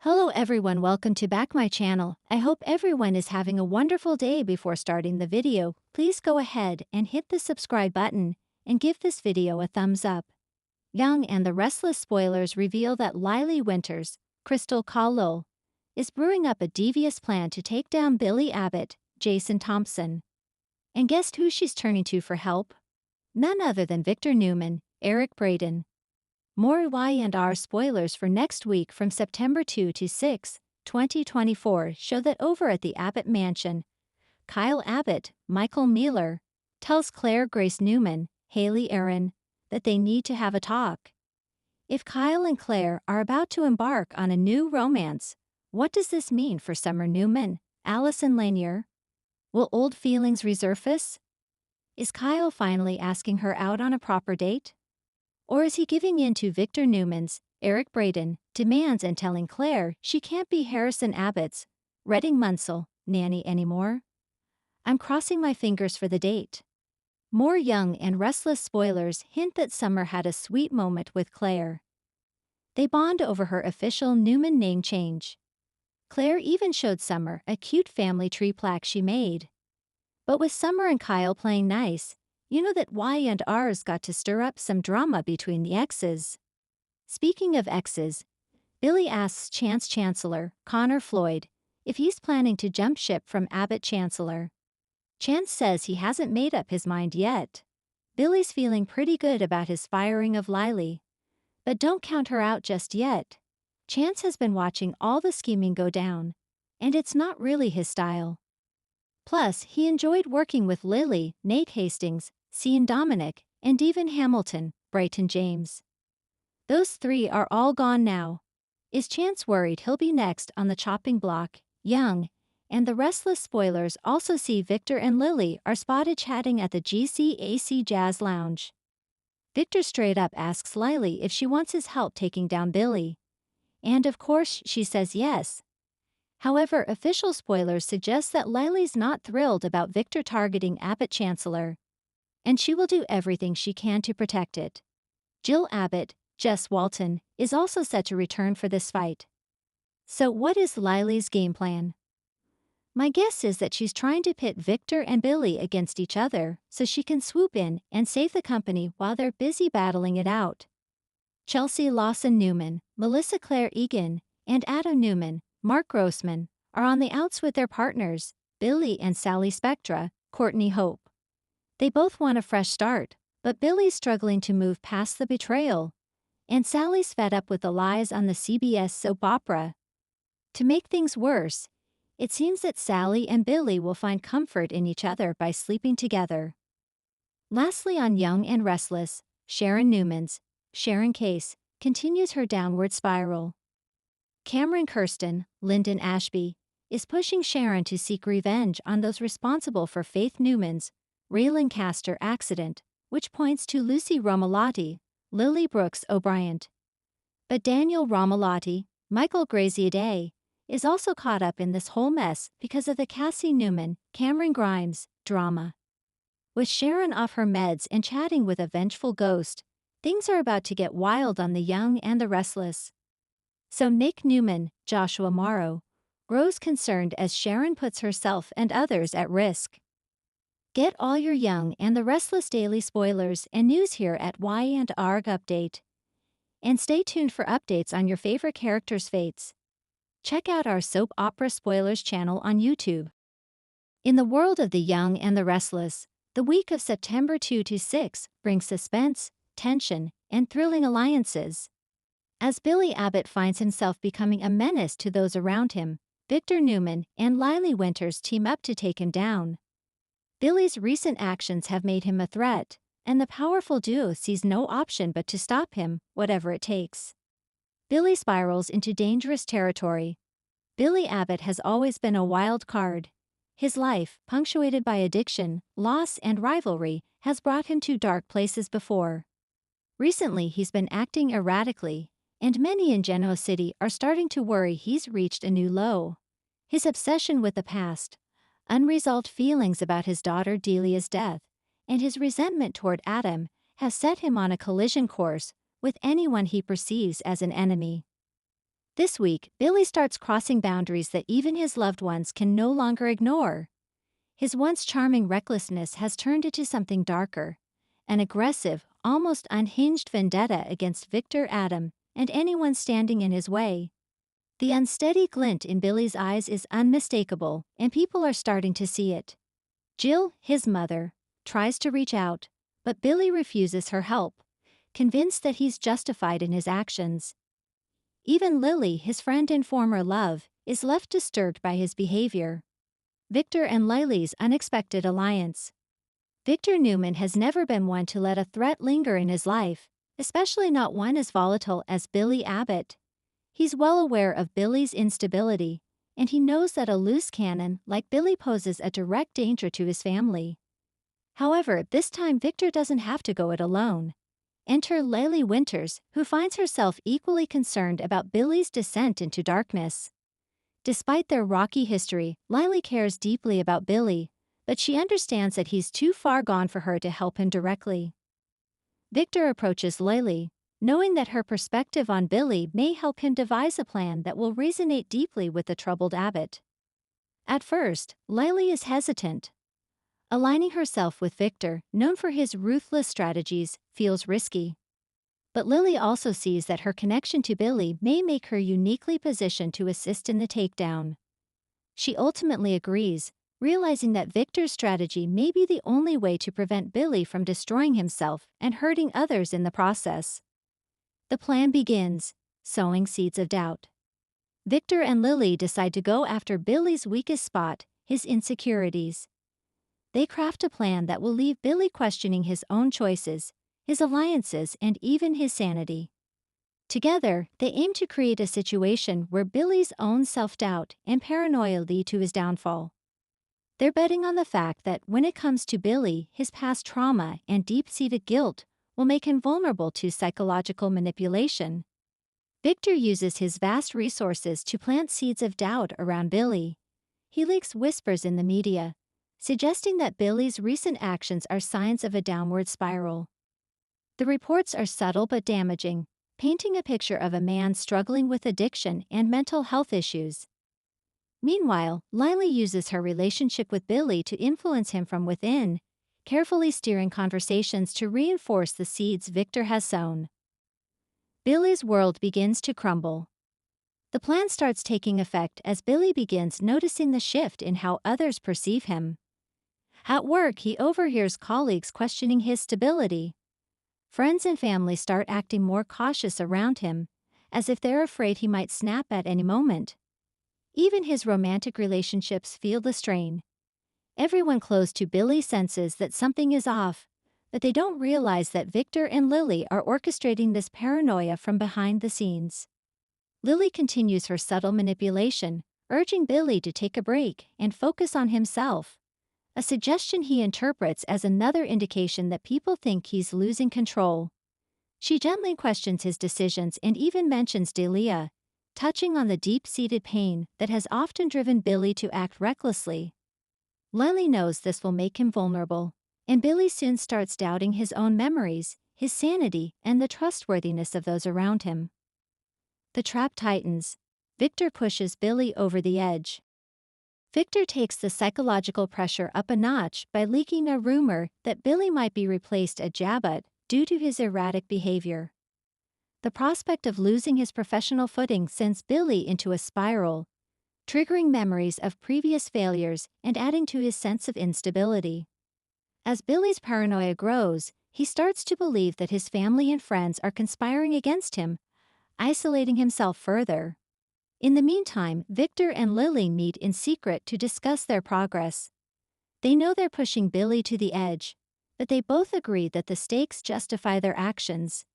Hello everyone, welcome to back my channel. I hope everyone is having a wonderful day. Before starting the video, please go ahead and hit the subscribe button and give this video a thumbs up. Young and the Restless spoilers reveal that Lily Winters, Crystal Cole, is brewing up a devious plan to take down Billy Abbott, Jason Thompson. And guess who she's turning to for help? None other than Victor Newman, Eric Braeden. More Y&R spoilers for next week from September 2 to 6, 2024 show that over at the Abbott Mansion, Kyle Abbott, Michael Mealer, tells Claire Grace Newman, Haley Aaron, that they need to have a talk. If Kyle and Claire are about to embark on a new romance, what does this mean for Summer Newman, Allison Lanier? Will old feelings resurface? Is Kyle finally asking her out on a proper date? Or is he giving in to Victor Newman's, Eric Braeden, demands and telling Claire she can't be Harrison Abbott's, Redding Munsell, nanny anymore? I'm crossing my fingers for the date. More Young and Restless spoilers hint that Summer had a sweet moment with Claire. They bond over her official Newman name change. Claire even showed Summer a cute family tree plaque she made. But with Summer and Kyle playing nice, you know that Y&R's got to stir up some drama between the exes. Speaking of exes, Billy asks Chance Chancellor, Connor Floyd, if he's planning to jump ship from Abbott Chancellor. Chance says he hasn't made up his mind yet. Billy's feeling pretty good about his firing of Lily. But don't count her out just yet. Chance has been watching all the scheming go down, and it's not really his style. Plus, he enjoyed working with Lily, Nate Hastings, Cian Dominic, and even Hamilton, Bryton James. Those three are all gone now. Is Chance worried he'll be next on the chopping block? Young and the Restless spoilers also see Victor and Lily are spotted chatting at the GCAC Jazz Lounge. Victor straight up asks Lily if she wants his help taking down Billy. And of course she says yes. However, official spoilers suggest that Lily's not thrilled about Victor targeting Abbott Chancellor, and she will do everything she can to protect it. Jill Abbott, Jess Walton, is also set to return for this fight. So what is Lily's game plan? My guess is that she's trying to pit Victor and Billy against each other so she can swoop in and save the company while they're busy battling it out. Chelsea Lawson Newman, Melissa Claire Egan, and Adam Newman, Mark Grossman, are on the outs with their partners, Billy and Sally Spectra, Courtney Hope. They both want a fresh start, but Billy's struggling to move past the betrayal, and Sally's fed up with the lies on the CBS soap opera. To make things worse, it seems that Sally and Billy will find comfort in each other by sleeping together. Lastly, on Young and Restless, Sharon Newman's, Sharon Case, continues her downward spiral. Cameron Kirsten, Lyndon Ashby, is pushing Sharon to seek revenge on those responsible for Faith Newman's Ray Lancaster accident, which points to Lucy Romalotti, Lily Brooks O'Brien. But Daniel Romalotti, Michael Graziadei, is also caught up in this whole mess because of the Cassie Newman, Cameron Grimes drama. With Sharon off her meds and chatting with a vengeful ghost, things are about to get wild on the Young and the Restless. So Nick Newman, Joshua Morrow, grows concerned as Sharon puts herself and others at risk. Get all your Young and the Restless daily spoilers and news here at Y&R Update. And stay tuned for updates on your favorite characters' fates. Check out our Soap Opera Spoilers channel on YouTube. In the world of the Young and the Restless, the week of September 2 to 6 brings suspense, tension, and thrilling alliances. As Billy Abbott finds himself becoming a menace to those around him, Victor Newman and Lily Winters team up to take him down. Billy's recent actions have made him a threat, and the powerful duo sees no option but to stop him, whatever it takes. Billy spirals into dangerous territory. Billy Abbott has always been a wild card. His life, punctuated by addiction, loss, and rivalry, has brought him to dark places before. Recently, he's been acting erratically, and many in Genoa City are starting to worry he's reached a new low. His obsession with the past, unresolved feelings about his daughter Delia's death, and his resentment toward Adam have set him on a collision course with anyone he perceives as an enemy. This week, Billy starts crossing boundaries that even his loved ones can no longer ignore. His once charming recklessness has turned into something darker, an aggressive, almost unhinged vendetta against Victor, Adam, and anyone standing in his way. The unsteady glint in Billy's eyes is unmistakable, and people are starting to see it. Jill, his mother, tries to reach out, but Billy refuses her help, convinced that he's justified in his actions. Even Lily, his friend and former love, is left disturbed by his behavior. Victor and Lily's unexpected alliance. Victor Newman has never been one to let a threat linger in his life, especially not one as volatile as Billy Abbott. He's well aware of Billy's instability, and he knows that a loose cannon like Billy poses a direct danger to his family. However, this time Victor doesn't have to go it alone. Enter Lily Winters, who finds herself equally concerned about Billy's descent into darkness. Despite their rocky history, Lily cares deeply about Billy, but she understands that he's too far gone for her to help him directly. Victor approaches Lily, knowing that her perspective on Billy may help him devise a plan that will resonate deeply with the troubled Abbott. At first, Lily is hesitant. Aligning herself with Victor, known for his ruthless strategies, feels risky. But Lily also sees that her connection to Billy may make her uniquely positioned to assist in the takedown. She ultimately agrees, realizing that Victor's strategy may be the only way to prevent Billy from destroying himself and hurting others in the process. The plan begins, sowing seeds of doubt. Victor and Lily decide to go after Billy's weakest spot, his insecurities. They craft a plan that will leave Billy questioning his own choices, his alliances, and even his sanity. Together, they aim to create a situation where Billy's own self-doubt and paranoia lead to his downfall. They're betting on the fact that when it comes to Billy, his past trauma and deep-seated guilt will make him vulnerable to psychological manipulation. Victor uses his vast resources to plant seeds of doubt around Billy. He leaks whispers in the media, suggesting that Billy's recent actions are signs of a downward spiral. The reports are subtle but damaging, painting a picture of a man struggling with addiction and mental health issues. Meanwhile, Lily uses her relationship with Billy to influence him from within, carefully steering conversations to reinforce the seeds Victor has sown. Billy's world begins to crumble. The plan starts taking effect as Billy begins noticing the shift in how others perceive him. At work, he overhears colleagues questioning his stability. Friends and family start acting more cautious around him, as if they're afraid he might snap at any moment. Even his romantic relationships feel the strain. Everyone close to Billy senses that something is off, but they don't realize that Victor and Lily are orchestrating this paranoia from behind the scenes. Lily continues her subtle manipulation, urging Billy to take a break and focus on himself, a suggestion he interprets as another indication that people think he's losing control. She gently questions his decisions and even mentions Delia, touching on the deep-seated pain that has often driven Billy to act recklessly. Lily knows this will make him vulnerable, and Billy soon starts doubting his own memories, his sanity, and the trustworthiness of those around him. The trap tightens. Victor pushes Billy over the edge. Victor takes the psychological pressure up a notch by leaking a rumor that Billy might be replaced at Jabot due to his erratic behavior. The prospect of losing his professional footing sends Billy into a spiral, triggering memories of previous failures and adding to his sense of instability. As Billy's paranoia grows, he starts to believe that his family and friends are conspiring against him, isolating himself further. In the meantime, Victor and Lily meet in secret to discuss their progress. They know they're pushing Billy to the edge, but they both agree that the stakes justify their actions.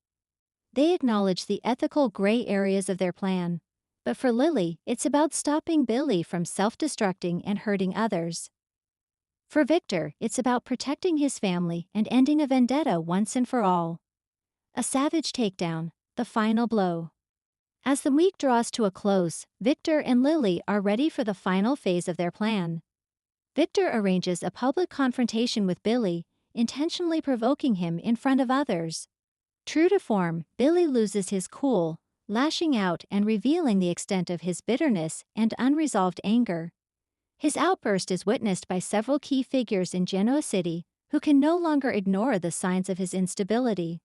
They acknowledge the ethical gray areas of their plan, but for Lily, it's about stopping Billy from self-destructing and hurting others. For Victor, it's about protecting his family and ending a vendetta once and for all. A savage takedown, the final blow. As the week draws to a close, Victor and Lily are ready for the final phase of their plan. Victor arranges a public confrontation with Billy, intentionally provoking him in front of others. True to form, Billy loses his cool, lashing out and revealing the extent of his bitterness and unresolved anger. His outburst is witnessed by several key figures in Genoa City who can no longer ignore the signs of his instability.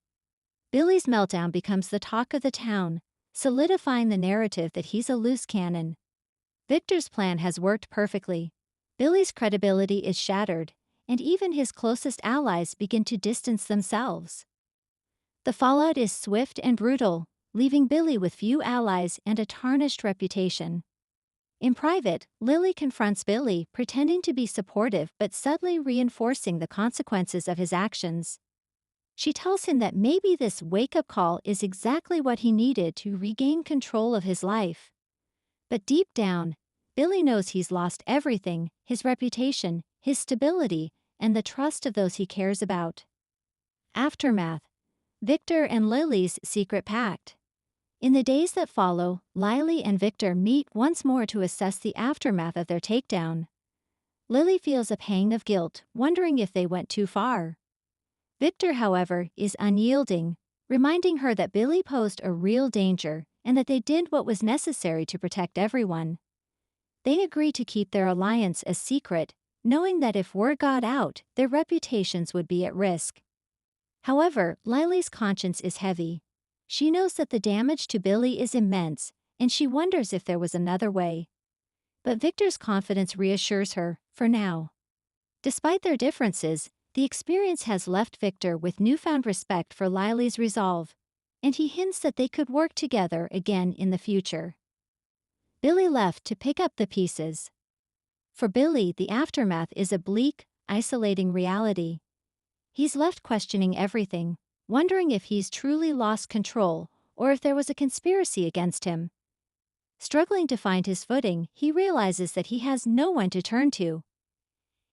Billy's meltdown becomes the talk of the town, solidifying the narrative that he's a loose cannon. Victor's plan has worked perfectly. Billy's credibility is shattered, and even his closest allies begin to distance themselves. The fallout is swift and brutal, leaving Billy with few allies and a tarnished reputation. In private, Lily confronts Billy, pretending to be supportive but subtly reinforcing the consequences of his actions. She tells him that maybe this wake-up call is exactly what he needed to regain control of his life. But deep down, Billy knows he's lost everything: his reputation, his stability, and the trust of those he cares about. Aftermath: Victor and Lily's secret pact. In the days that follow, Lily and Victor meet once more to assess the aftermath of their takedown. Lily feels a pang of guilt, wondering if they went too far. Victor, however, is unyielding, reminding her that Billy posed a real danger and that they did what was necessary to protect everyone. They agree to keep their alliance a secret, knowing that if word got out, their reputations would be at risk. However, Lily's conscience is heavy. She knows that the damage to Billy is immense, and she wonders if there was another way. But Victor's confidence reassures her, for now. Despite their differences, the experience has left Victor with newfound respect for Lily's resolve, and he hints that they could work together again in the future. Billy left to pick up the pieces. For Billy, the aftermath is a bleak, isolating reality. He's left questioning everything, wondering if he's truly lost control or if there was a conspiracy against him. Struggling to find his footing, he realizes that he has no one to turn to.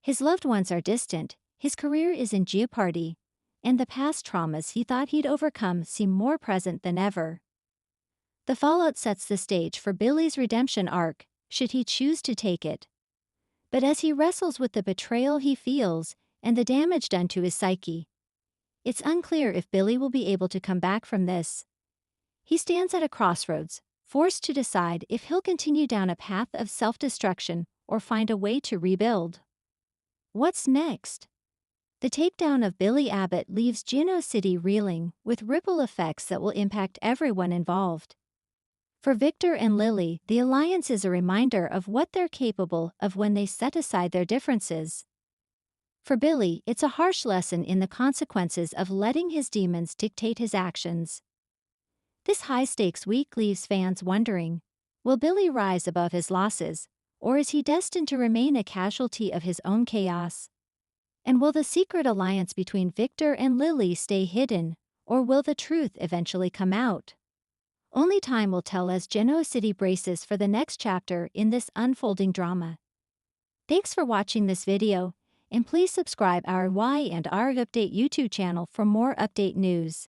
His loved ones are distant, his career is in jeopardy, and the past traumas he thought he'd overcome seem more present than ever. The fallout sets the stage for Billy's redemption arc, should he choose to take it. But as he wrestles with the betrayal he feels and the damage done to his psyche, it's unclear if Billy will be able to come back from this. He stands at a crossroads, forced to decide if he'll continue down a path of self-destruction or find a way to rebuild. What's next? The takedown of Billy Abbott leaves Genoa City reeling, with ripple effects that will impact everyone involved. For Victor and Lily, the alliance is a reminder of what they're capable of when they set aside their differences. For Billy, it's a harsh lesson in the consequences of letting his demons dictate his actions. This high-stakes week leaves fans wondering, will Billy rise above his losses, or is he destined to remain a casualty of his own chaos? And will the secret alliance between Victor and Lily stay hidden, or will the truth eventually come out? Only time will tell as Genoa City braces for the next chapter in this unfolding drama. Thanks for watching this video, and please subscribe our Y and R Update YouTube channel for more update news.